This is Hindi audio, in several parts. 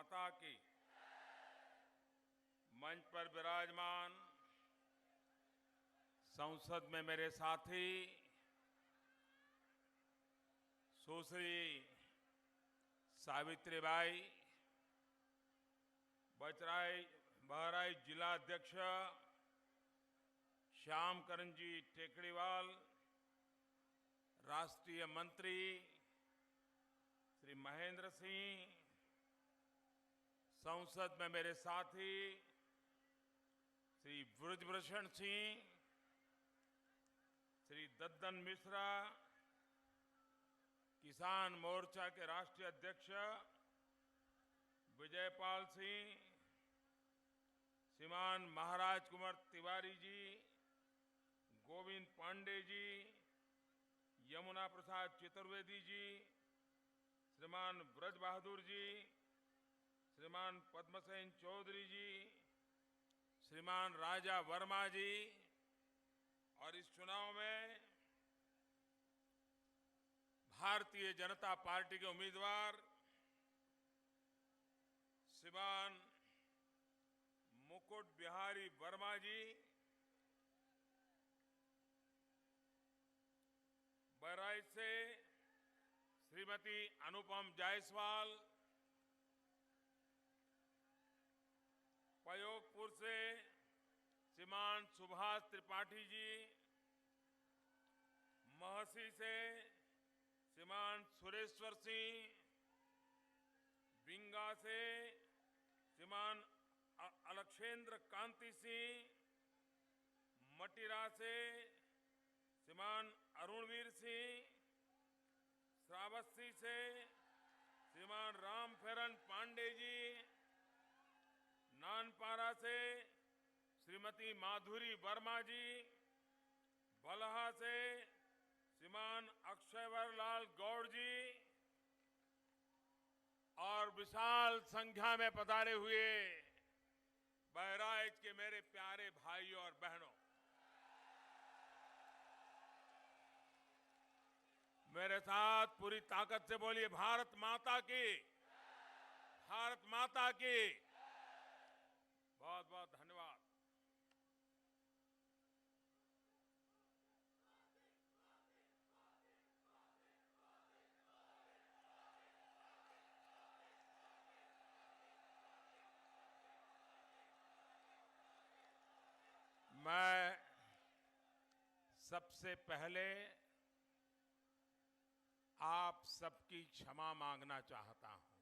माता की। मंच पर विराजमान संसद में मेरे साथी सुश्री सावित्रीबाई, बहराइच जिला अध्यक्ष श्यामकरण जी टेकड़ीवाल, राष्ट्रीय मंत्री श्री महेंद्र सिंह, संसद में मेरे साथी श्री ब्रजभूषण सिंह, श्री दद्दन मिश्रा, किसान मोर्चा के राष्ट्रीय अध्यक्ष विजयपाल सिंह, श्रीमान महाराज कुमार तिवारी जी, गोविंद पांडे जी, यमुना प्रसाद चतुर्वेदी जी, श्रीमान ब्रज बहादुर जी, श्रीमान पद्मसेन चौधरी जी, श्रीमान राजा वर्मा जी, और इस चुनाव में भारतीय जनता पार्टी के उम्मीदवार श्रीमान मुकुट बिहारी वर्मा जी, बहराइच से श्रीमती अनुपम जायसवाल, पयोगपुर से श्रीमान सुभाष त्रिपाठी जी, महसी से श्रीमान सुरेश्वर सिंह, बिंगा से श्रीमान अलक्षेंद्र कांति सिंह, मटिरा से श्रीमान अरुणवीर सिंह, श्रावस्ती से श्रीमान रामफेरन पांडे जी, नानपारा से श्रीमती माधुरी वर्मा जी, बलहा से श्रीमान अक्षयवर लाल गौड़ जी, और विशाल संख्या में पधारे हुए बहराइच के मेरे प्यारे भाइयों और बहनों, मेरे साथ पूरी ताकत से बोलिए भारत माता की, भारत माता की। बहुत बहुत धन्यवाद। मैं सबसे पहले आप सबकी क्षमा मांगना चाहता हूं,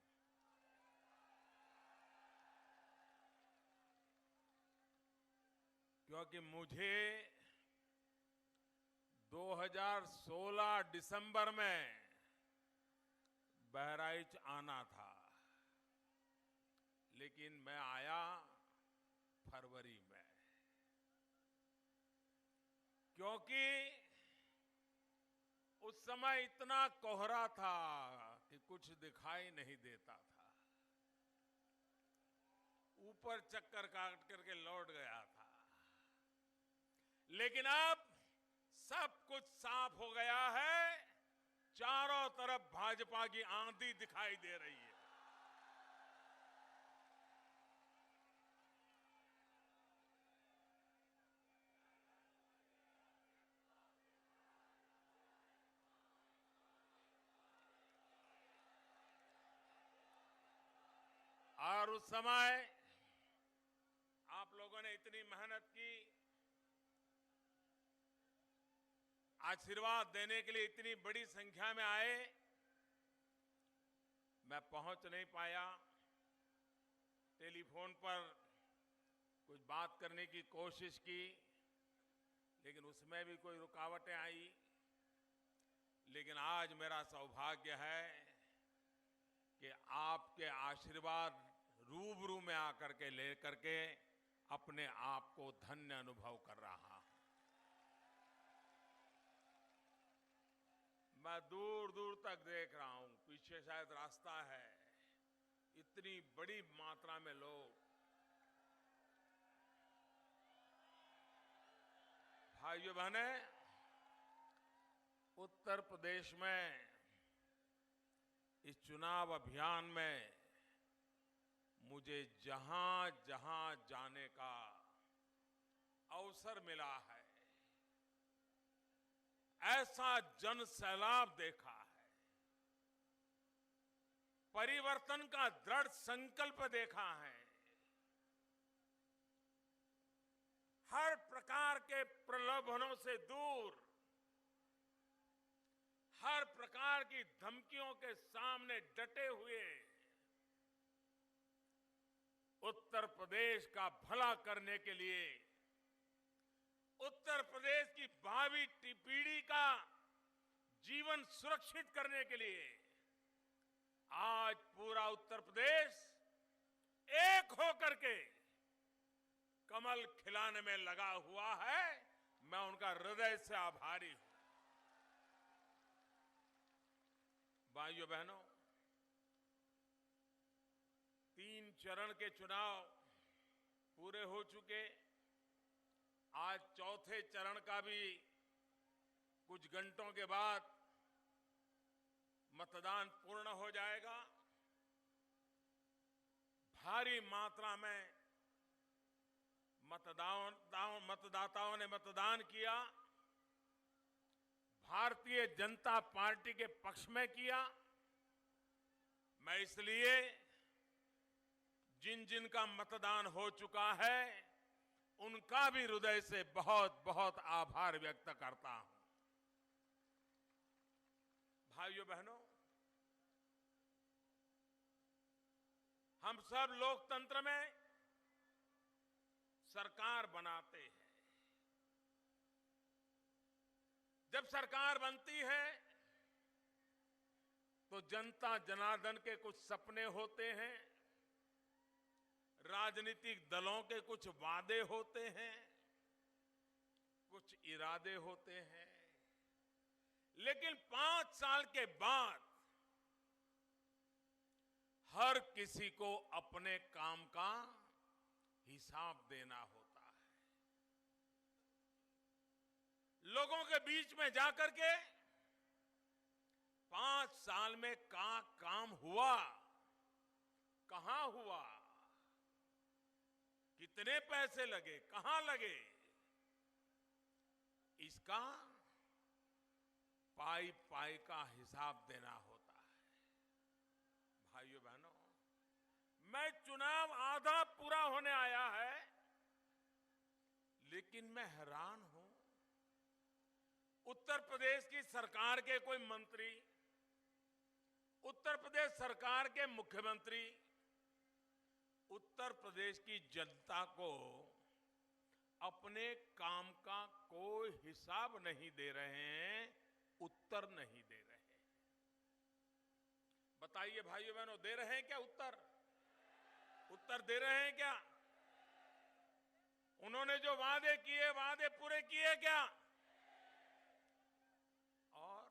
क्योंकि मुझे 2016 दिसंबर में बहराइच आना था, लेकिन मैं आया फरवरी में, क्योंकि उस समय इतना कोहरा था कि कुछ दिखाई नहीं देता था। ऊपर चक्कर काट करके लौट गया था, लेकिन अब सब कुछ साफ हो गया है। चारों तरफ भाजपा की आंधी दिखाई दे रही है। और उस समय आप लोगों ने इतनी मेहनत की, आशीर्वाद देने के लिए इतनी बड़ी संख्या में आए, मैं पहुंच नहीं पाया। टेलीफोन पर कुछ बात करने की कोशिश की, लेकिन उसमें भी कोई रुकावटें आई। लेकिन आज मेरा सौभाग्य है कि आपके आशीर्वाद रूबरू में आकर के लेकर के अपने आप को धन्य अनुभव कर रहा हूं। मैं दूर दूर तक देख रहा हूं, पीछे शायद रास्ता है, इतनी बड़ी मात्रा में लोग। भाइयों बहनें, उत्तर प्रदेश में इस चुनाव अभियान में मुझे जहां जहां जाने का अवसर मिला है, ऐसा जन सैलाब देखा है, परिवर्तन का दृढ़ संकल्प देखा है, हर प्रकार के प्रलोभनों से दूर, हर प्रकार की धमकियों के सामने डटे हुए उत्तर प्रदेश का भला करने के लिए, उत्तर प्रदेश की भावी पीढ़ी का जीवन सुरक्षित करने के लिए आज पूरा उत्तर प्रदेश एक होकर के कमल खिलाने में लगा हुआ है। मैं उनका हृदय से आभारी हूं। भाइयों बहनों, 3 चरण के चुनाव पूरे हो चुके, आज चौथे चरण का भी कुछ घंटों के बाद मतदान पूर्ण हो जाएगा। भारी मात्रा में मतदाताओं ने मतदान किया, भारतीय जनता पार्टी के पक्ष में किया। मैं इसलिए जिन जिन का मतदान हो चुका है उनका भी हृदय से बहुत बहुत आभार व्यक्त करता हूं। भाइयों बहनों, हम सब लोकतंत्र में सरकार बनाते हैं। जब सरकार बनती है तो जनता जनार्दन के कुछ सपने होते हैं, राजनीतिक दलों के कुछ वादे होते हैं, कुछ इरादे होते हैं, लेकिन 5 साल के बाद हर किसी को अपने काम का हिसाब देना होता है। लोगों के बीच में जाकर के 5 साल में का काम हुआ, कहां हुआ, कितने पैसे लगे, कहां लगे, इसका पाई पाई का हिसाब देना होता है। भाइयों बहनों, मैं चुनाव आधा पूरा होने आया है, लेकिन मैं हैरान हूं, उत्तर प्रदेश की सरकार के कोई मंत्री, उत्तर प्रदेश सरकार के मुख्यमंत्री उत्तर प्रदेश की जनता को अपने काम का कोई हिसाब नहीं दे रहे हैं, उत्तर नहीं दे रहे हैं। बताइए भाइयों बहनों, दे रहे हैं क्या उत्तर? उत्तर दे रहे हैं क्या? उन्होंने जो वादे किए, वादे पूरे किए क्या? और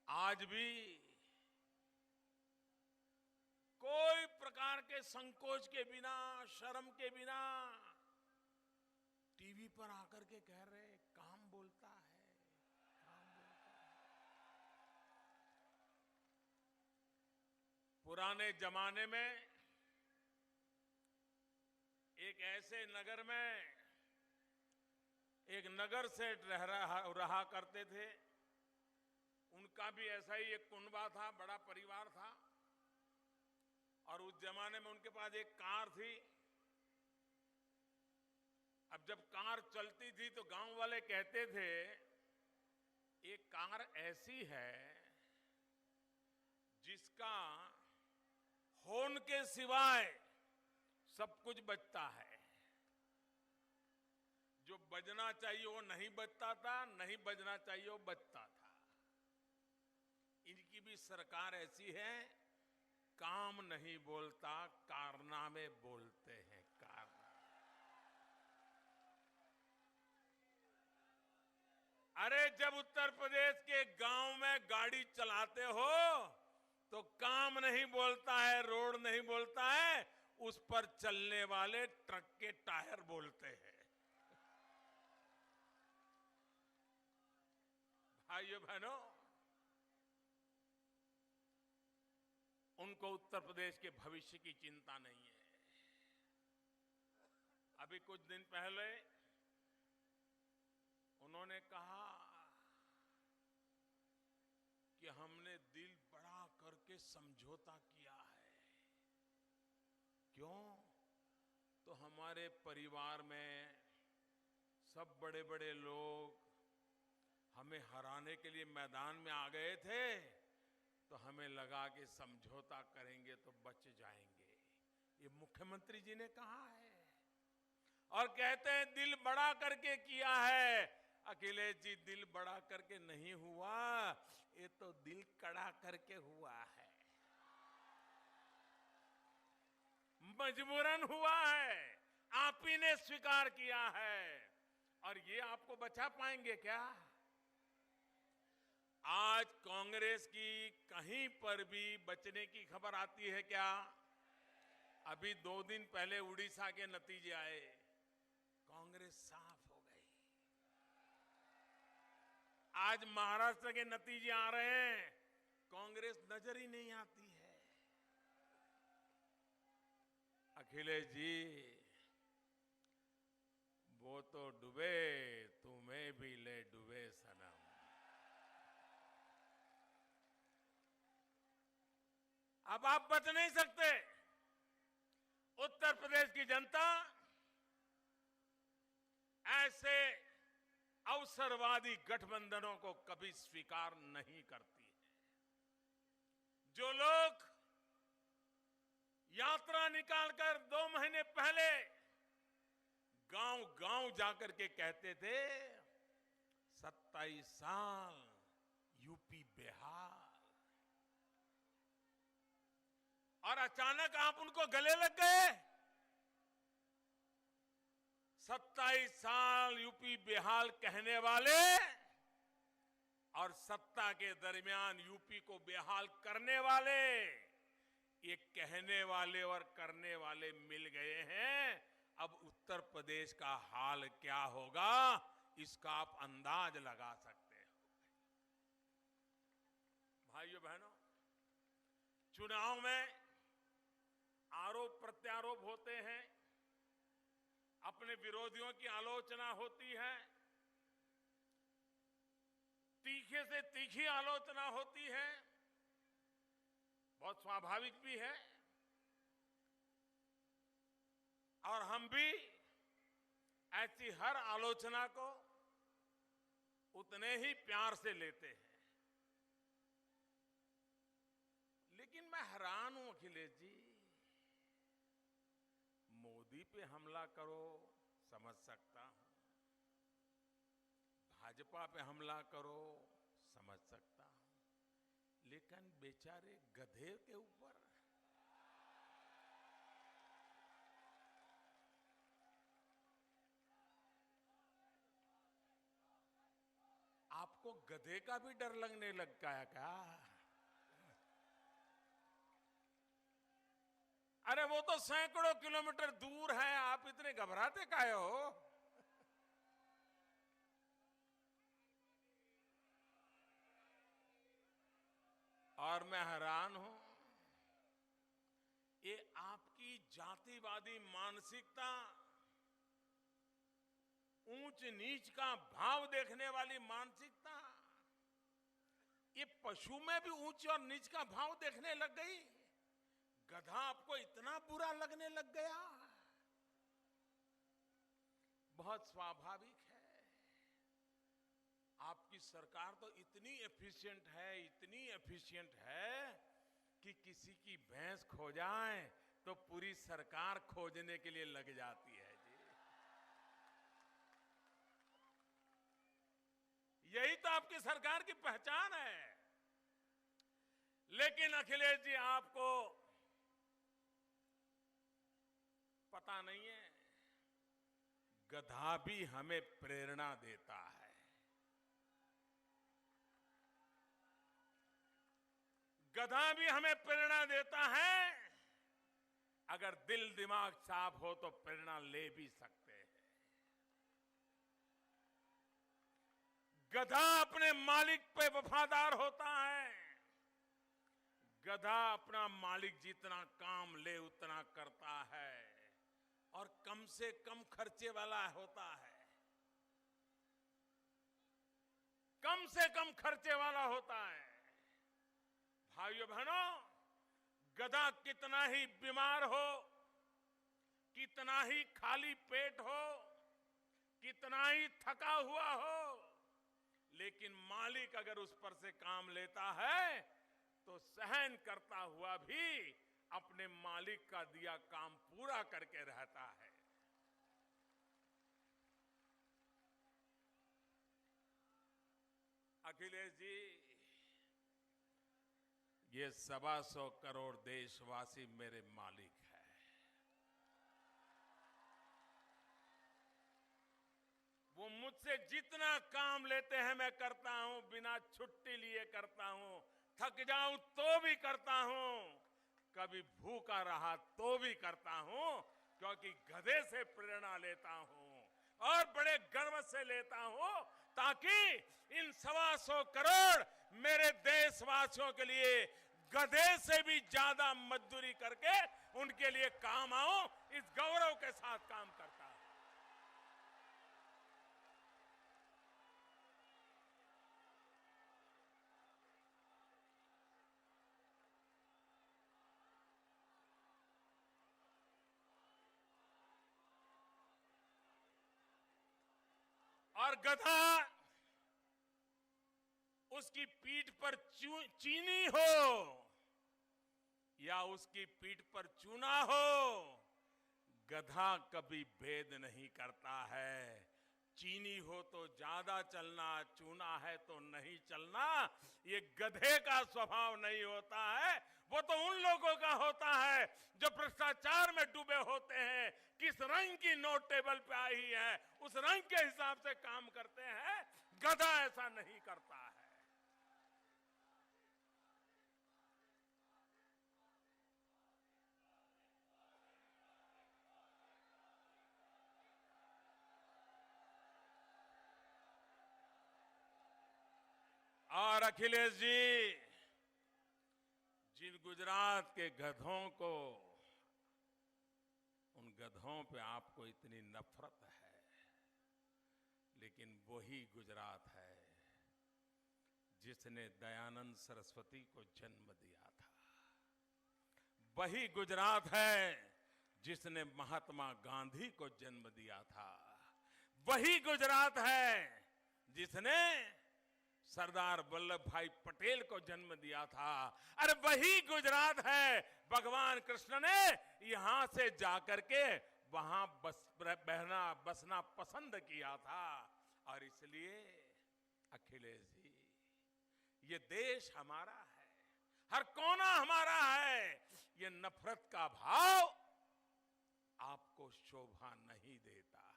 आज भी कोई प्रकार के संकोच के बिना, शर्म के बिना टीवी पर आकर के कह रहे, काम बोलता है, काम बोलता है। पुराने जमाने में एक ऐसे नगर में एक नगर सेठ रहा करते थे। उनका भी ऐसा ही एक कुनबा था, बड़ा परिवार था, और उस जमाने में उनके पास एक कार थी। अब जब कार चलती थी तो गांव वाले कहते थे, एक कार ऐसी है जिसका हॉर्न के सिवाय सब कुछ बजता है, जो बजना चाहिए वो नहीं बजता था, नहीं बजना चाहिए वो बजता था। इनकी भी सरकार ऐसी है, काम नहीं बोलता, कारनामे बोलते हैं, कारनामे। अरे जब उत्तर प्रदेश के गांव में गाड़ी चलाते हो तो काम नहीं बोलता है, रोड नहीं बोलता है, उस पर चलने वाले ट्रक के टायर बोलते हैं। भाइयों बहनों, उनको उत्तर प्रदेश के भविष्य की चिंता नहीं है। अभी कुछ दिन पहले उन्होंने कहा कि हमने दिल बड़ा करके समझौता किया है। क्यों? तो हमारे परिवार में सब बड़े बड़े लोग हमें हराने के लिए मैदान में आ गए थे, तो हमें लगा कि समझौता करेंगे तो बच जाएंगे। ये मुख्यमंत्री जी ने कहा है और कहते हैं दिल बड़ा करके किया है। अखिलेश जी, दिल बड़ा करके नहीं हुआ, ये तो दिल कड़ा करके हुआ है, मजबूरन हुआ है, आप ही ने स्वीकार किया है। और ये आपको बचा पाएंगे क्या? आज कांग्रेस की कहीं पर भी बचने की खबर आती है क्या? अभी 2 दिन पहले उड़ीसा के नतीजे आए, कांग्रेस साफ हो गई। आज महाराष्ट्र के नतीजे आ रहे हैं, कांग्रेस नजर ही नहीं आती है। अखिलेश जी, वो तो डूबे, तुम्हें भी ले डूबे सनम। अब आप बच नहीं सकते। उत्तर प्रदेश की जनता ऐसे अवसरवादी गठबंधनों को कभी स्वीकार नहीं करती है। जो लोग यात्रा निकालकर 2 महीने पहले गांव गांव जाकर के कहते थे 27 साल यूपी बिहार, और अचानक आप उनको गले लग गए। 27 साल यूपी बिहार कहने वाले और सत्ता के दरमियान यूपी को बेहाल करने वाले, ये कहने वाले और करने वाले मिल गए हैं। अब उत्तर प्रदेश का हाल क्या होगा, इसका आप अंदाज लगा सकते हो। भाइयों बहनों, चुनाव में आरोप प्रत्यारोप होते हैं, अपने विरोधियों की आलोचना होती है, तीखे से तीखी आलोचना होती है, बहुत स्वाभाविक भी है। और हम भी ऐसी हर आलोचना को उतने ही प्यार से लेते हैं। लेकिन मैं हैरान हूं अखिलेश जी, मोदी पे हमला करो समझ सकता हूं, भाजपा पे हमला करो समझ सकता हूं, लेकिन बेचारे गधे के ऊपर आपको गधे का भी डर लगने लगता है क्या? अरे वो तो सैकड़ों किलोमीटर दूर है, आप इतने घबराते काहे हो? और मैं हैरान हूं, ये आपकी जातिवादी मानसिकता, ऊंच नीच का भाव देखने वाली मानसिकता, ये पशु में भी ऊंच और नीच का भाव देखने लग गई। गधा आपको इतना बुरा लगने लग गया। बहुत स्वाभाविक है, आपकी सरकार तो इतनी एफिशिएंट है, इतनी एफिशिएंट है कि किसी की भैंस खो जाए तो पूरी सरकार खोजने के लिए लग जाती है जी। यही तो आपकी सरकार की पहचान है। लेकिन अखिलेश जी, आपको पता नहीं है, गधा भी हमें प्रेरणा देता है। गधा भी हमें प्रेरणा देता है। अगर दिल दिमाग साफ हो तो प्रेरणा ले भी सकते हैं। गधा अपने मालिक पे वफादार होता है, गधा अपना मालिक जितना काम ले उतना करता है और कम से कम खर्चे वाला होता है, कम से कम खर्चे वाला होता है। भाइयों बहनों, गधा कितना ही बीमार हो, कितना ही खाली पेट हो, कितना ही थका हुआ हो, लेकिन मालिक अगर उस पर से काम लेता है तो सहन करता हुआ भी अपने मालिक का दिया काम पूरा करके रहता है। अखिलेश जी, ये 125 करोड़ देशवासी मेरे मालिक हैं। वो मुझसे जितना काम लेते हैं मैं करता हूं, बिना छुट्टी लिए करता हूं, थक जाऊं तो भी करता हूं, कभी भूखा रहा तो भी करता हूं, क्योंकि गधे से प्रेरणा लेता हूं और बड़े गर्व से लेता हूं, ताकि इन 125 करोड़ मेरे देशवासियों के लिए गधे से भी ज्यादा मजदूरी करके उनके लिए काम आऊं, इस गौरव के साथ काम करता हूं। और गधा उसकी पीठ पर चीनी हो या उसकी पीठ पर चूना हो, गधा कभी भेद नहीं करता है। चीनी हो तो ज्यादा चलना, चूना है तो नहीं चलना, ये गधे का स्वभाव नहीं होता है। वो तो उन लोगों का होता है जो भ्रष्टाचार में डूबे होते हैं, किस रंग की नोट टेबल पे आई है उस रंग के हिसाब से काम करते हैं। गधा ऐसा नहीं करता है। और अखिलेश जी, जिन गुजरात के गधों को, उन गधों पे आपको इतनी नफरत है, लेकिन वही गुजरात है जिसने दयानंद सरस्वती को जन्म दिया था। वही गुजरात है जिसने महात्मा गांधी को जन्म दिया था। वही गुजरात है जिसने सरदार वल्लभ भाई पटेल को जन्म दिया था। अरे वही गुजरात है भगवान कृष्ण ने यहां से जाकर के वहां बसना पसंद किया था। और इसलिए अखिलेश जी, ये देश हमारा है, हर कोना हमारा है। ये नफरत का भाव आपको शोभा नहीं देता है।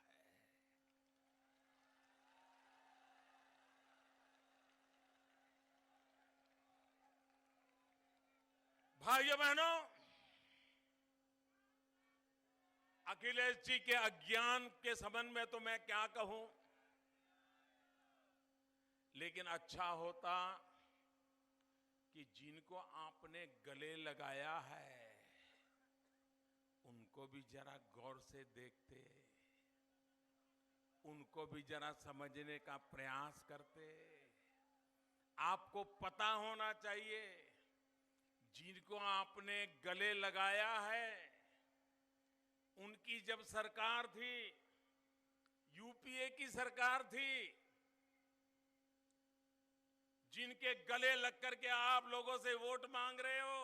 भाइयों बहनों, अखिलेश जी के अज्ञान के संबंध में तो मैं क्या कहूं, लेकिन अच्छा होता कि जिनको आपने गले लगाया है उनको भी जरा गौर से देखते, उनको भी जरा समझने का प्रयास करते। आपको पता होना चाहिए, जिनको आपने गले लगाया है उनकी जब सरकार थी, यूपीए की सरकार थी, जिनके गले लग करके आप लोगों से वोट मांग रहे हो,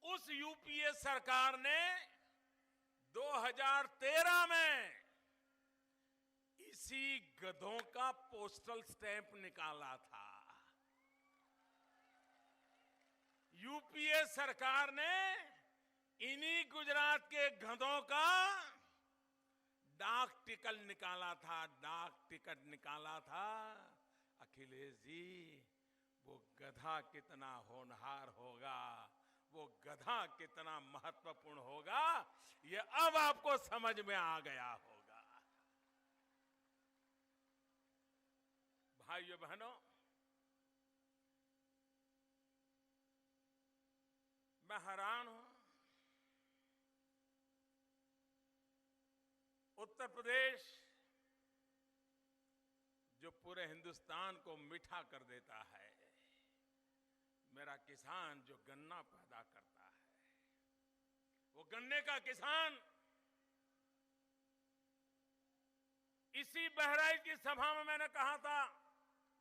उस यूपीए सरकार ने 2013 में इसी गधों का पोस्टल स्टैंप निकाला था। यूपीए सरकार ने इन्हीं गुजरात के गधों का डाक टिकट निकाला था, डाक टिकट निकाला था। अखिलेश जी, वो गधा कितना होनहार होगा, वो गधा कितना महत्वपूर्ण होगा, ये अब आपको समझ में आ गया होगा। भाइयों बहनों, मैं हैरान हूं। उत्तर प्रदेश जो पूरे हिंदुस्तान को मीठा कर देता है, मेरा किसान जो गन्ना पैदा करता है, वो गन्ने का किसान इसी बहराइच की सभा में मैंने कहा था,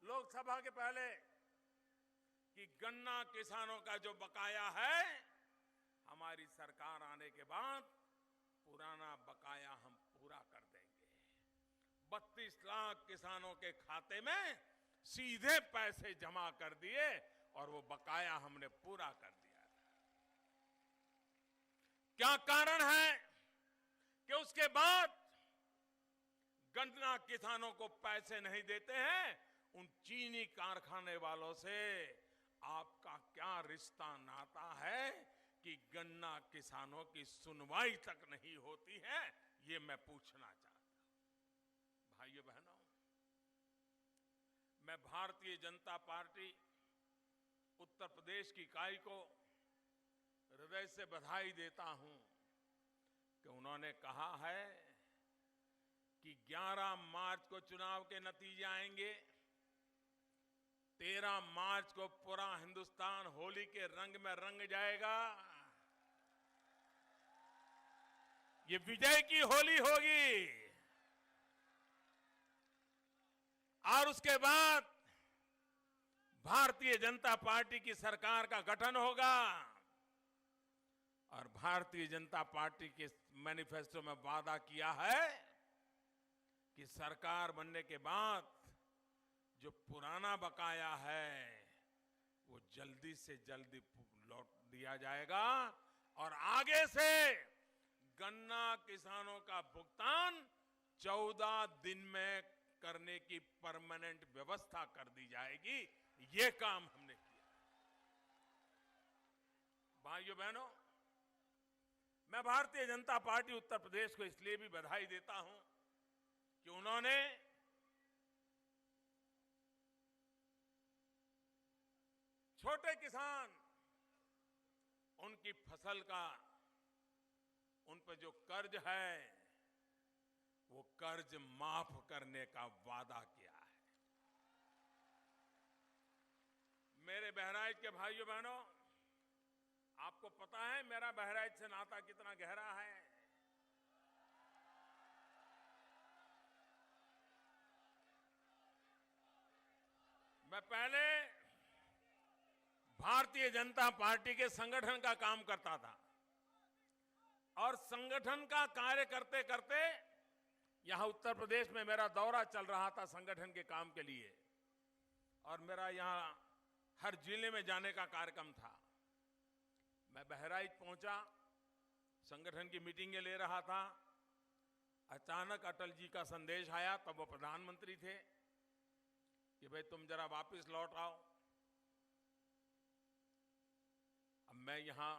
लोकसभा के पहले, कि गन्ना किसानों का जो बकाया है, हमारी सरकार आने के बाद पुराना बकाया हम पूरा कर देंगे। 32 लाख किसानों के खाते में सीधे पैसे जमा कर दिए और वो बकाया हमने पूरा कर दिया। क्या कारण है कि उसके बाद गन्ना किसानों को पैसे नहीं देते हैं? उन चीनी कारखाने वालों से आपका क्या रिश्ता नाता है कि गन्ना किसानों की सुनवाई तक नहीं होती है? ये मैं पूछना चाहता हूं। भाइयों बहनों, मैं भारतीय जनता पार्टी उत्तर प्रदेश की इकाई को हृदय से बधाई देता हूं कि उन्होंने कहा है कि 11 मार्च को चुनाव के नतीजे आएंगे, 13 मार्च को पूरा हिंदुस्तान होली के रंग में रंग जाएगा। ये विजय की होली होगी और उसके बाद भारतीय जनता पार्टी की सरकार का गठन होगा और भारतीय जनता पार्टी के मैनिफेस्टो में वादा किया है कि सरकार बनने के बाद जो पुराना बकाया है वो जल्दी से जल्दी लौट दिया जाएगा और आगे से गन्ना किसानों का भुगतान 14 दिन में करने की परमानेंट व्यवस्था कर दी जाएगी। ये काम हमने किया। भाइयों बहनों, मैं भारतीय जनता पार्टी उत्तर प्रदेश को इसलिए भी बधाई देता हूं कि उन्होंने छोटे किसान, उनकी फसल का, उन पर जो कर्ज है वो कर्ज माफ करने का वादा किया है। मेरे बहराइच के भाइयों बहनों, आपको पता है मेरा बहराइच से नाता कितना गहरा है। मैं पहले भारतीय जनता पार्टी के संगठन का काम करता था और संगठन का कार्य करते करते यहां उत्तर प्रदेश में मेरा दौरा चल रहा था संगठन के काम के लिए और मेरा यहां हर जिले में जाने का कार्यक्रम था। मैं बहराइच पहुंचा, संगठन की मीटिंगें ले रहा था। अचानक अटल जी का संदेश आया, तब वो प्रधानमंत्री थे, कि भाई तुम जरा वापस लौट आओ। अब मैं यहां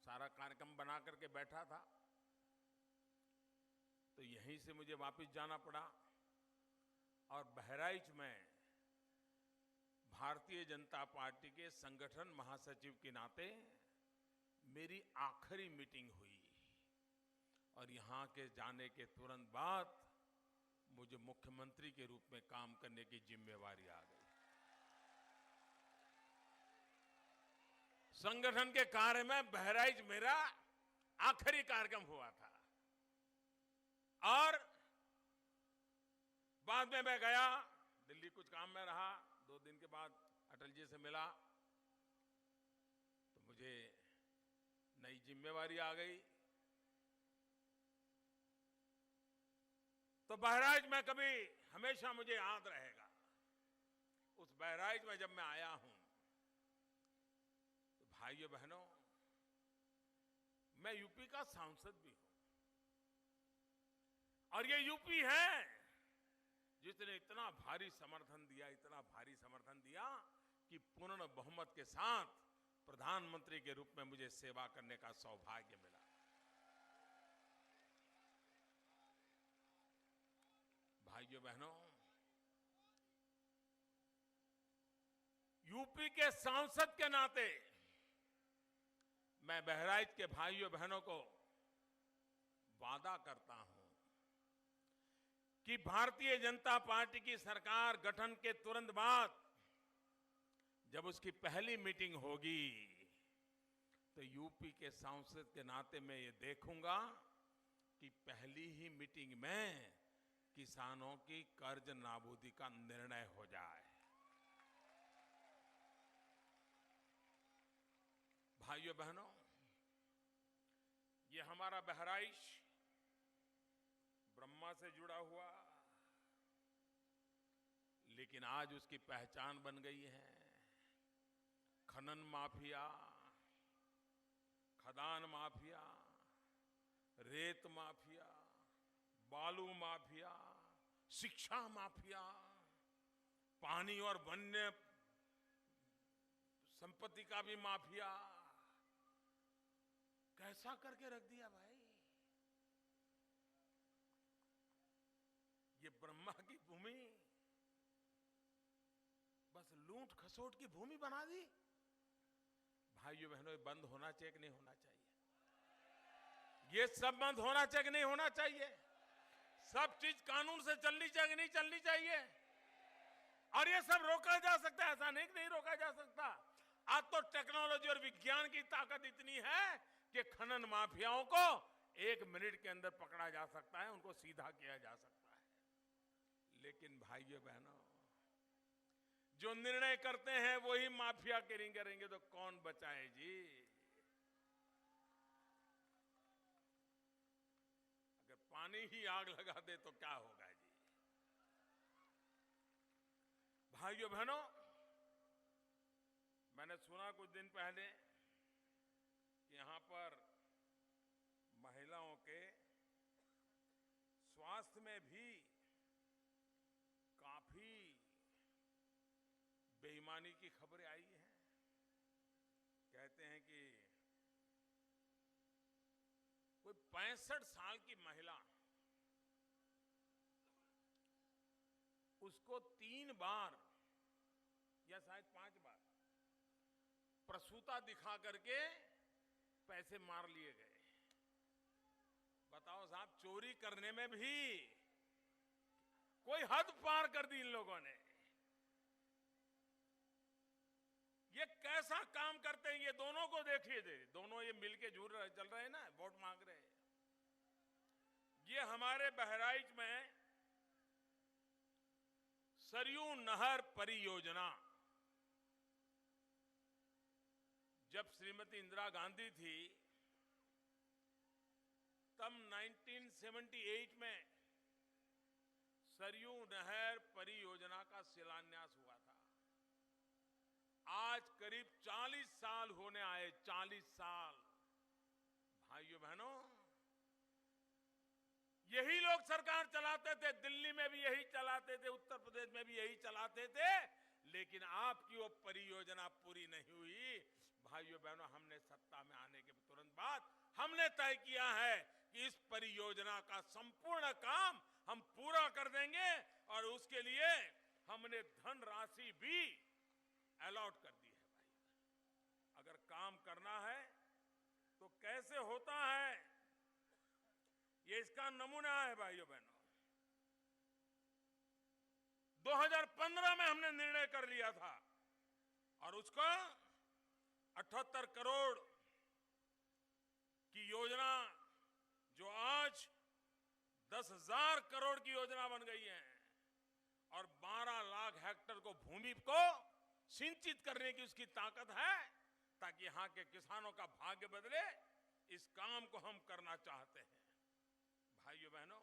सारा कार्यक्रम बना करके बैठा था, तो यहीं से मुझे वापस जाना पड़ा और बहराइच में भारतीय जनता पार्टी के संगठन महासचिव के नाते मेरी आखिरी मीटिंग हुई और यहां के जाने के तुरंत बाद मुझे मुख्यमंत्री के रूप में काम करने की जिम्मेवारी आ गई। संगठन के कार्य में बहराइच मेरा आखिरी कार्यक्रम हुआ था और बाद में मैं गया दिल्ली, कुछ काम में रहा। 2 दिन के बाद अटल जी से मिला तो मुझे नई जिम्मेवारी आ गई। तो बहराइच में कभी हमेशा मुझे याद रहेगा। उस बहराइच में जब मैं आया हूं तो भाइयों बहनों, मैं यूपी का सांसद भी हूं और ये यूपी है जिसने इतना भारी समर्थन दिया, इतना भारी समर्थन दिया कि पूर्ण बहुमत के साथ प्रधानमंत्री के रूप में मुझे सेवा करने का सौभाग्य मिला। भाइयों बहनों, यूपी के सांसद के नाते मैं बहराइच के भाइयों बहनों को वादा करता हूं कि भारतीय जनता पार्टी की सरकार गठन के तुरंत बाद जब उसकी पहली मीटिंग होगी तो यूपी के सांसद के नाते मैं ये देखूंगा कि पहली ही मीटिंग में किसानों की कर्ज नाबूदी का निर्णय हो जाए। भाइयों बहनों, ये हमारा बहराइच ब्रह्मा से जुड़ा हुआ, लेकिन आज उसकी पहचान बन गई है खनन माफिया, खदान माफिया, रेत माफिया, बालू माफिया, शिक्षा माफिया, पानी और वन्य संपत्ति का भी माफिया। कैसा करके रख दिया भाई। ये ब्रह्मा की भूमि बस लूट खसोट की भूमि बना दी। भाइयों बहनों, ये बंद होना चाहिए कि नहीं होना चाहिए? ये सब बंद होना चाहिए कि नहीं होना चाहिए? सब चीज कानून से चलनी चाहिए कि नहीं चलनी चाहिए? और ये सब रोका जा सकता है, ऐसा नहीं कि नहीं रोका जा सकता। आज तो टेक्नोलॉजी और विज्ञान की ताकत इतनी है कि खनन माफियाओं को 1 मिनट के अंदर पकड़ा जा सकता है, उनको सीधा किया जा सकता है। लेकिन भाइयों बहनों, जो निर्णय करते हैं वही माफिया करेंगे तो कौन बचाए जी? अगर पानी ही आग लगा दे तो क्या होगा जी? भाइयों बहनों, मैंने सुना कुछ दिन पहले कि यहां पर महिलाओं के स्वास्थ्य में भी काफी बेईमानी की खबरें आई हैं। कहते हैं कि कोई 65 साल की महिला, उसको 3 बार या शायद 5 बार प्रसूता दिखा करके पैसे मार लिए गए। बताओ साहब, चोरी करने में भी कोई हद पार कर दी इन लोगों ने। ये कैसा काम करते हैं? ये दोनों को देखिए, दोनों ये मिलके चल रहे हैं ना, वोट मांग रहे हैं। ये हमारे बहराइच में सरयू नहर परियोजना, जब श्रीमती इंदिरा गांधी थी तब 1978 में सरयू नहर परियोजना का शिलान्यास हुआ था। आज करीब 40 साल होने आए, 40 साल। भाइयों बहनों, यही लोग सरकार चलाते थे, दिल्ली में भी यही चलाते थे, उत्तर प्रदेश में भी यही चलाते थे, लेकिन आपकी वो परियोजना पूरी नहीं हुई। भाइयों बहनों, हमने सत्ता में आने के तुरंत बाद हमने तय किया है कि इस परियोजना का संपूर्ण काम हम पूरा कर देंगे और उसके लिए हमने धनराशि भी अलॉट कर दी है। भाई, अगर काम करना है तो कैसे होता है, ये इसका नमूना है। भाइयों बहनों, 2015 में हमने निर्णय कर लिया था और उसका 78 करोड़ की योजना, जो आज 10,000 करोड़ की योजना बन गई है और 12 लाख हेक्टेयर को भूमि को सिंचित करने की उसकी ताकत है, ताकि यहां के किसानों का भाग्य बदले। इस काम को हम करना चाहते हैं। भाइयों बहनों,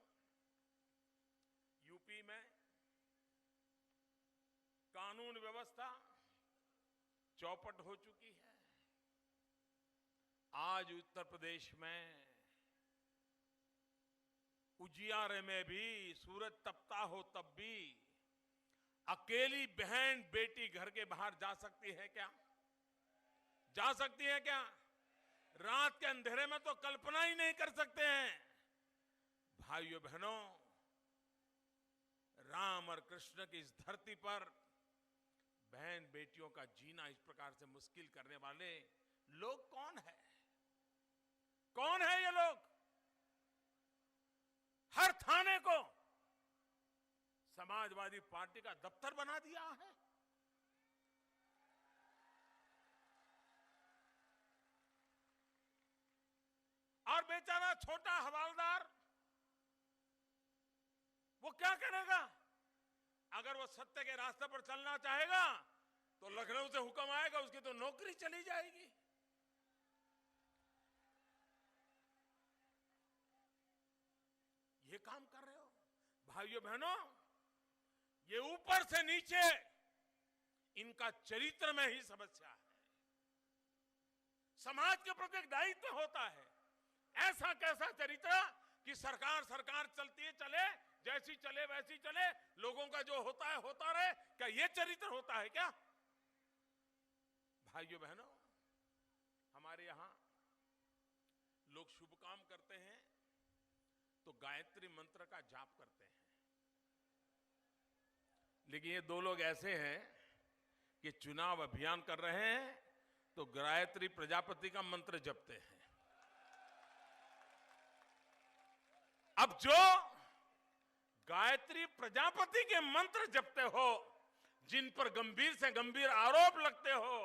यूपी में कानून व्यवस्था चौपट हो चुकी है। आज उत्तर प्रदेश में उजियारे में भी सूरज तपता हो तब भी अकेली बहन बेटी घर के बाहर जा सकती है क्या? जा सकती है क्या? रात के अंधेरे में तो कल्पना ही नहीं कर सकते हैं। भाइयों बहनों, राम और कृष्ण की इस धरती पर बहन बेटियों का जीना इस प्रकार से मुश्किल करने वाले लोग कौन है? कौन है ये लोग? हर थाने को समाजवादी पार्टी का दफ्तर बना दिया है। और बेचारा छोटा हवालदार वो क्या करेगा? अगर वो सत्य के रास्ते पर चलना चाहेगा तो लखनऊ से हुक्म आएगा, उसकी तो नौकरी चली जाएगी। ये काम कर रहे हो भाइयों बहनों। ये ऊपर से नीचे इनका चरित्र में ही समस्या है। समाज के प्रति एक दायित्व होता है। ऐसा कैसा चरित्र कि सरकार चलती है, चले, जैसी चले वैसी चले, लोगों का जो होता है होता रहे। क्या ये चरित्र होता है क्या? भाइयों बहनों, हमारे यहां लोग शुभ काम करते हैं तो गायत्री मंत्र का जाप करते हैं। लेकिन ये दो लोग ऐसे हैं कि चुनाव अभियान कर रहे हैं तो गायत्री प्रजापति का मंत्र जपते हैं। अब जो गायत्री प्रजापति के मंत्र जपते हो, जिन पर गंभीर से गंभीर आरोप लगते हो,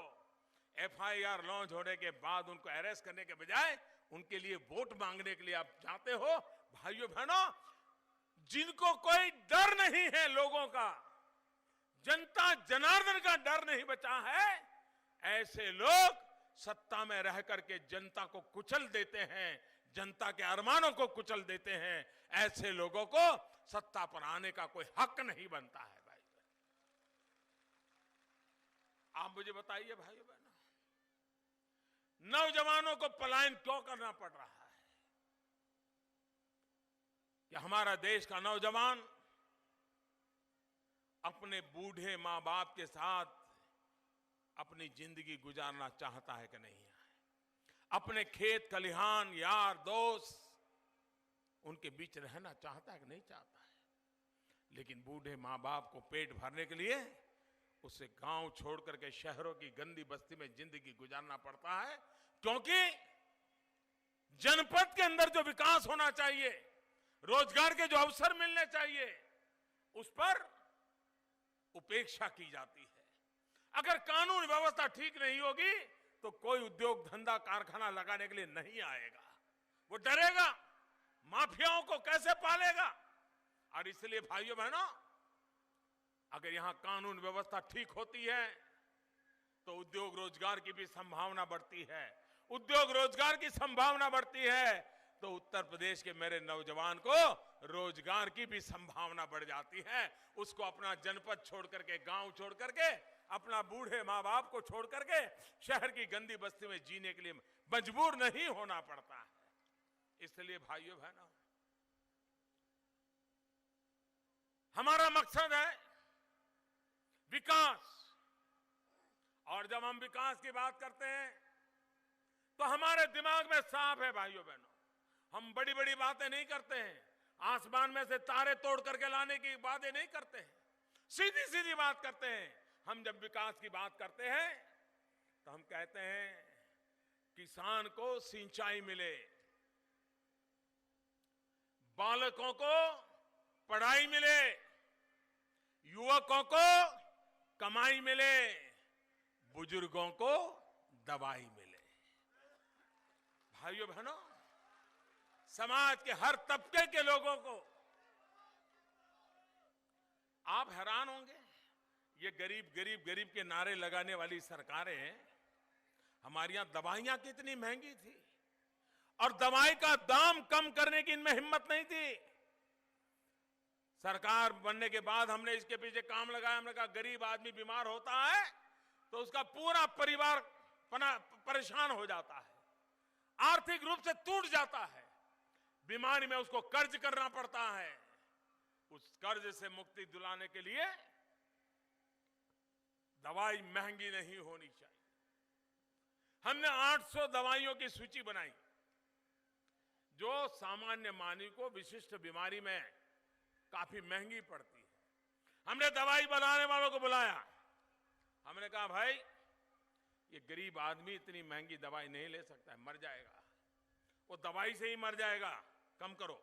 एफआईआर लॉन्च होने के बाद उनको अरेस्ट करने के बजाय उनके लिए वोट मांगने के लिए आप जाते हो। भाइयों बहनों, जिनको कोई डर नहीं है, लोगों का, जनता जनार्दन का डर नहीं बचा है, ऐसे लोग सत्ता में रह करके जनता को कुचल देते हैं, जनता के अरमानों को कुचल देते हैं। ऐसे लोगों को सत्ता पर आने का कोई हक नहीं बनता है। भाई आप मुझे बताइए भाइयों बहनों, नौजवानों को पलायन क्यों करना पड़ रहा है? कि हमारा देश का नौजवान अपने बूढ़े मां बाप के साथ अपनी जिंदगी गुजारना चाहता है कि नहीं? अपने खेत खलिहान, यार दोस्त, उनके बीच रहना चाहता है कि नहीं चाहता है? लेकिन बूढ़े मां बाप को पेट भरने के लिए उसे गांव छोड़ करके शहरों की गंदी बस्ती में जिंदगी गुजारना पड़ता है, क्योंकि जनपद के अंदर जो विकास होना चाहिए, रोजगार के जो अवसर मिलने चाहिए, उस पर उपेक्षा की जाती है। अगर कानून व्यवस्था ठीक नहीं होगी तो कोई उद्योग धंधा कारखाना लगाने के लिए नहीं आएगा, वो डरेगा, माफियाओं को कैसे पालेगा। और इसलिए भाइयों बहनों, अगर यहां कानून व्यवस्था ठीक होती है तो उद्योग रोजगार की भी संभावना बढ़ती है। उद्योग रोजगार की संभावना बढ़ती है तो उत्तर प्रदेश के मेरे नौजवान को रोजगार की भी संभावना बढ़ जाती है। उसको अपना जनपद छोड़ करके, गांव छोड़ करके, अपना बूढ़े मां बाप को छोड़ करके शहर की गंदी बस्ती में जीने के लिए मजबूर नहीं होना पड़ता है। इसलिए भाइयों बहनों, हमारा मकसद है विकास। और जब हम विकास की बात करते हैं तो हमारे दिमाग में साफ है भाइयों बहनों, हम बड़ी बड़ी बातें नहीं करते हैं, आसमान में से तारे तोड़ करके लाने की बातें नहीं करते हैं, सीधी सीधी बात करते हैं। हम जब विकास की बात करते हैं तो हम कहते हैं किसान को सिंचाई मिले, बालकों को पढ़ाई मिले, युवकों को कमाई मिले, बुजुर्गों को दवाई मिले। भाइयों बहनों, समाज के हर तबके के लोगों को, आप हैरान होंगे, ये गरीब गरीब गरीब के नारे लगाने वाली सरकारें, हमारे यहां दवाइयां कितनी महंगी थी और दवाई का दाम कम करने की इनमें हिम्मत नहीं थी। सरकार बनने के बाद हमने इसके पीछे काम लगाया। हमने कहा गरीब आदमी बीमार होता है तो उसका पूरा परिवार परेशान हो जाता है, आर्थिक रूप से टूट जाता है, बीमारी में उसको कर्ज करना पड़ता है। उस कर्ज से मुक्ति दिलाने के लिए दवाई महंगी नहीं होनी चाहिए। हमने 800 दवाइयों की सूची बनाई जो सामान्य मानव को विशिष्ट बीमारी में काफी महंगी पड़ती है। हमने दवाई बनाने वालों को बुलाया, हमने कहा भाई ये गरीब आदमी इतनी महंगी दवाई नहीं ले सकता है, मर जाएगा। वो दवाई से ही मर जाएगा, कम करो।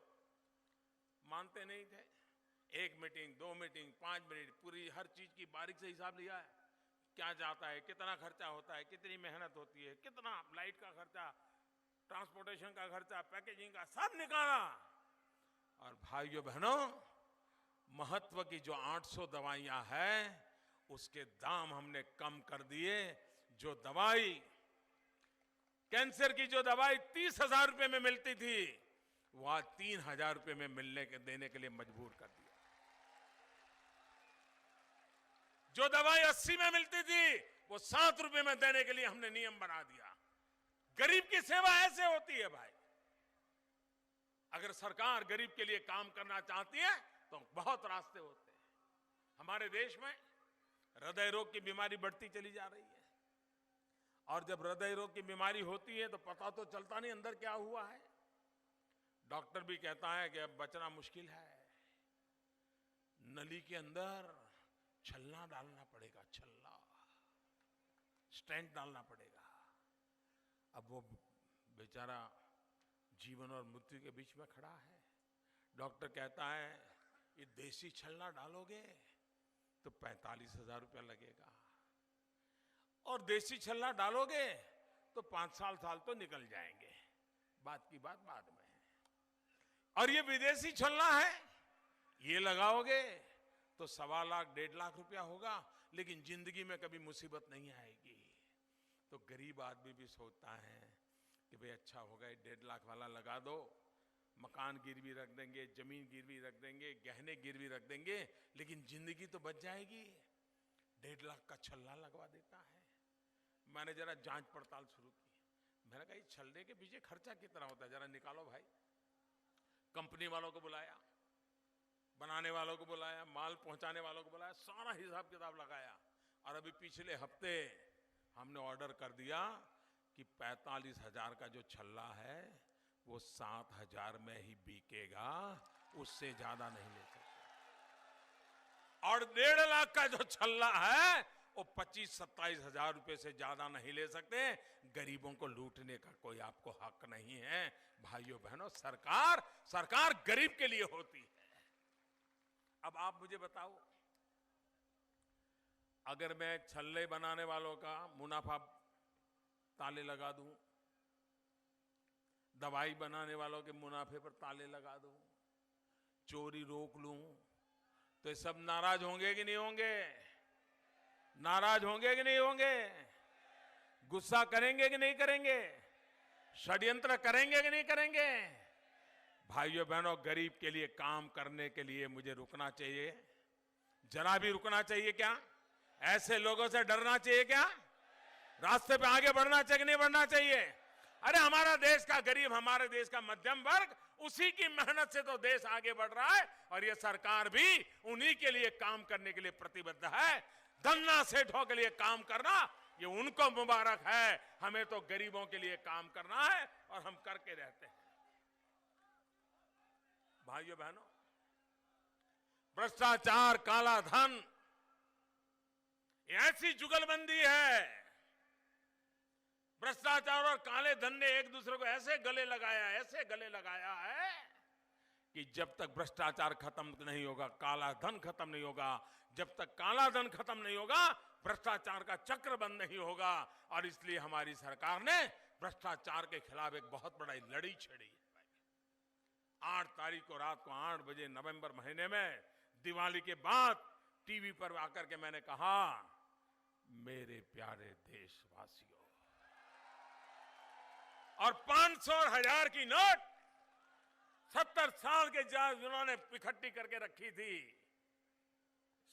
मानते नहीं थे। 1 मीटिंग, 2 मीटिंग, 5 मिनट, पूरी हर चीज की बारीक से हिसाब लिया है। क्या जाता है, कितना खर्चा होता है, कितनी मेहनत होती है, कितना लाइट का खर्चा, ट्रांसपोर्टेशन का खर्चा, पैकेजिंग का, सब निकाला। और भाइयों बहनों, महत्व की जो 800 दवाइयां हैं उसके दाम हमने कम कर दिए। जो दवाई, कैंसर की जो दवाई 30,000 रुपए में मिलती थी, वो आज 3,000 रुपए में देने के लिए मजबूर कर दिया। जो दवाई 80 में मिलती थी, वो 7 रुपए में देने के लिए हमने नियम बना दिया। गरीब की सेवा ऐसे होती है भाई। अगर सरकार गरीब के लिए काम करना चाहती है तो बहुत रास्ते होते हैं। हमारे देश में हृदय रोग की बीमारी बढ़ती चली जा रही है, और जब हृदय रोग की बीमारी होती है तो पता तो चलता नहीं अंदर क्या हुआ है। डॉक्टर भी कहता है कि अब बचना मुश्किल है, नली के अंदर छल्ला डालना पड़ेगा, छल्ला, स्टेंट डालना पड़ेगा। अब वो बेचारा जीवन और मृत्यु के बीच में खड़ा है। डॉक्टर कहता है ये देसी छल्ला डालोगे तो 45,000 रुपया लगेगा, और देसी छल्ला डालोगे तो 5 साल तो निकल जाएंगे, बात की बात बाद में। और ये विदेशी छल्ला है, ये लगाओगे तो 1.25 लाख 1.5 लाख रुपया होगा, लेकिन जिंदगी में कभी मुसीबत नहीं आएगी। तो गरीब आदमी भी सोचता है कि भाई अच्छा होगा, 1.5 लाख वाला लगा दो, मकान गिरवी रख देंगे, जमीन गिरवी रख देंगे, गहने गिरवी रख देंगे, लेकिन जिंदगी तो बच जाएगी। 1.5 लाख का छल्ला लगवा देता है। मैंने जरा जांच पड़ताल शुरू की। मैंने कहा छल्ले के पीछे खर्चा कितना होता है, जरा निकालो भाई। कंपनी वालों को बुलाया, बनाने वालों को बुलाया, माल पहुंचाने वालों को बुलाया, सारा हिसाब किताब लगाया, और अभी पिछले हफ्ते हमने ऑर्डर कर दिया कि 45,000 का जो छल्ला है वो 7,000 में ही बिकेगा, उससे ज्यादा नहीं ले सकते। और 1.5 लाख का जो छल्ला है वो 25-27 हजार रुपए से ज्यादा नहीं ले सकते। गरीबों को लूटने का कोई आपको हक नहीं है। भाइयों बहनों, सरकार गरीब के लिए होती है। अब आप मुझे बताओ, अगर मैं छल्ले बनाने वालों का मुनाफा ताले लगा दूं, दवाई बनाने वालों के मुनाफे पर ताले लगा दूं, चोरी रोक लूं, तो ये सब नाराज होंगे कि नहीं होंगे? नाराज होंगे कि नहीं होंगे? गुस्सा करेंगे कि नहीं करेंगे? षड्यंत्र करेंगे कि नहीं करेंगे? भाइयों बहनों, गरीब के लिए काम करने के लिए मुझे रुकना चाहिए? जरा भी रुकना चाहिए क्या? ऐसे लोगों से डरना चाहिए क्या? रास्ते पे आगे बढ़ना चाहिए कि नहीं बढ़ना चाहिए? अरे हमारा देश का गरीब, हमारे देश का मध्यम वर्ग, उसी की मेहनत से तो देश आगे बढ़ रहा है, और ये सरकार भी उन्हीं के लिए काम करने के लिए प्रतिबद्ध है। धन्ना सेठों के लिए काम करना ये उनको मुबारक है, हमें तो गरीबों के लिए काम करना है, और हम करके रहते हैं। भाइयों बहनों, भ्रष्टाचार, काला धन, ऐसी जुगलबंदी है। भ्रष्टाचार और काले धन ने एक दूसरे को ऐसे गले लगाया है कि जब तक भ्रष्टाचार खत्म नहीं होगा, काला धन खत्म नहीं होगा, जब तक काला धन खत्म नहीं होगा, भ्रष्टाचार का चक्र बंद नहीं होगा। और इसलिए हमारी सरकार ने भ्रष्टाचार के खिलाफ एक बहुत बड़ी लड़ी छेड़ी है। 8 तारीख को रात को 8 बजे नवंबर महीने में, दिवाली के बाद टीवी पर आकर के मैंने कहा, मेरे प्यारे देशवासियों, और 500 और 1000 की नोट 70 साल के जिन्होंने इकट्ठी करके रखी थी,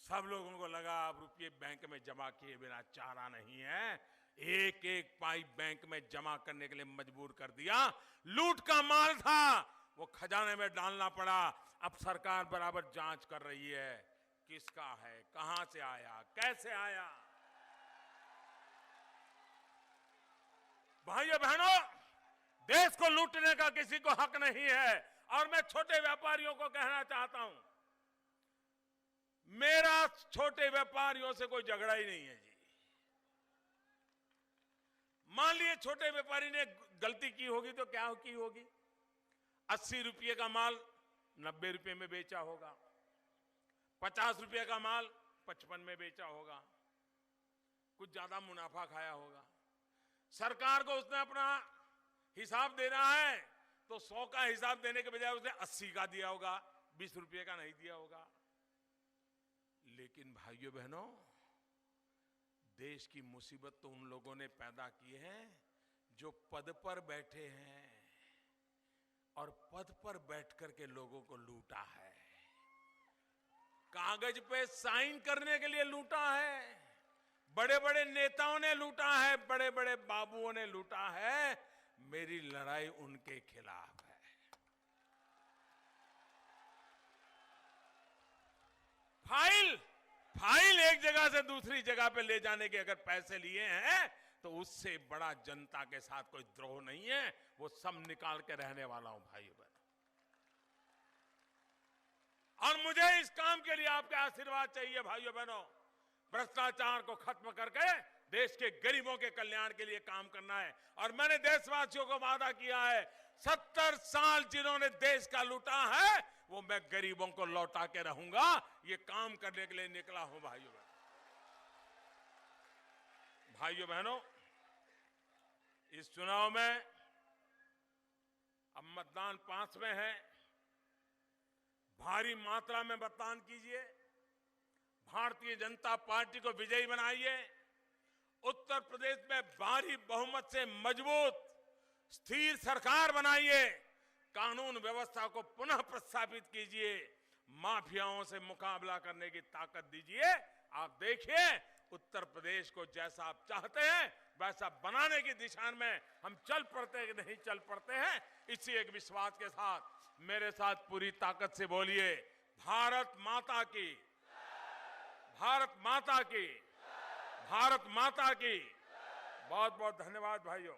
सब लोगों को लगा अब रुपये बैंक में जमा किए बिना चारा नहीं है। एक एक पाई बैंक में जमा करने के लिए मजबूर कर दिया। लूट का माल था, वो खजाने में डालना पड़ा। अब सरकार बराबर जांच कर रही है, किसका है, कहां से आया, कैसे आया। भाइयों बहनों, देश को लूटने का किसी को हक नहीं है। और मैं छोटे व्यापारियों को कहना चाहता हूं, मेरा छोटे व्यापारियों से कोई झगड़ा ही नहीं है जी। मान लिए छोटे व्यापारी ने गलती की होगी तो क्या की होगी? 80 रुपये का माल 90 रुपये में बेचा होगा, 50 रुपये का माल 55 में बेचा होगा, कुछ ज्यादा मुनाफा खाया होगा। सरकार को उसने अपना हिसाब देना है तो 100 का हिसाब देने के बजाय उसने 80 का दिया होगा, 20 रुपये का नहीं दिया होगा। लेकिन भाइयों बहनों, देश की मुसीबत तो उन लोगों ने पैदा की है जो पद पर बैठे हैं और पद पर बैठ करके लोगों को लूटा है, कागज पे साइन करने के लिए लूटा है, बड़े बड़े नेताओं ने लूटा है, बड़े बड़े बाबुओं ने लूटा है। मेरी लड़ाई उनके खिलाफ है। फाइल एक जगह से दूसरी जगह पे ले जाने के अगर पैसे लिए हैं तो उससे बड़ा जनता के साथ कोई द्रोह नहीं है। वो सब निकाल के रहने वाला हूं भाइयों बहनों, और मुझे इस काम के लिए आपके आशीर्वाद चाहिए भाइयों बहनों। भ्रष्टाचार को खत्म करके देश के गरीबों के कल्याण के लिए काम करना है। और मैंने देशवासियों को वादा किया है, 70 साल जिन्होंने देश का लूटा है वो मैं गरीबों को लौटा के रहूंगा। ये काम करने के लिए निकला हूं भाइयों बहनों। भाइयों बहनों, इस चुनाव में अब मतदान पास में है, भारी मात्रा में मतदान कीजिए, भारतीय जनता पार्टी को विजयी बनाइए, उत्तर प्रदेश में भारी बहुमत से मजबूत स्थिर सरकार बनाइए, कानून व्यवस्था को पुनः प्रस्थापित कीजिए, माफियाओं से मुकाबला करने की ताकत दीजिए। आप देखिए, उत्तर प्रदेश को जैसा आप चाहते हैं वैसा बनाने की दिशा में हम चल पड़ते हैं कि नहीं चल पड़ते हैं। इसी एक विश्वास के साथ मेरे साथ पूरी ताकत से बोलिए, भारत माता की, भारत माता की, भारत माता की। बहुत बहुत धन्यवाद भाइयों।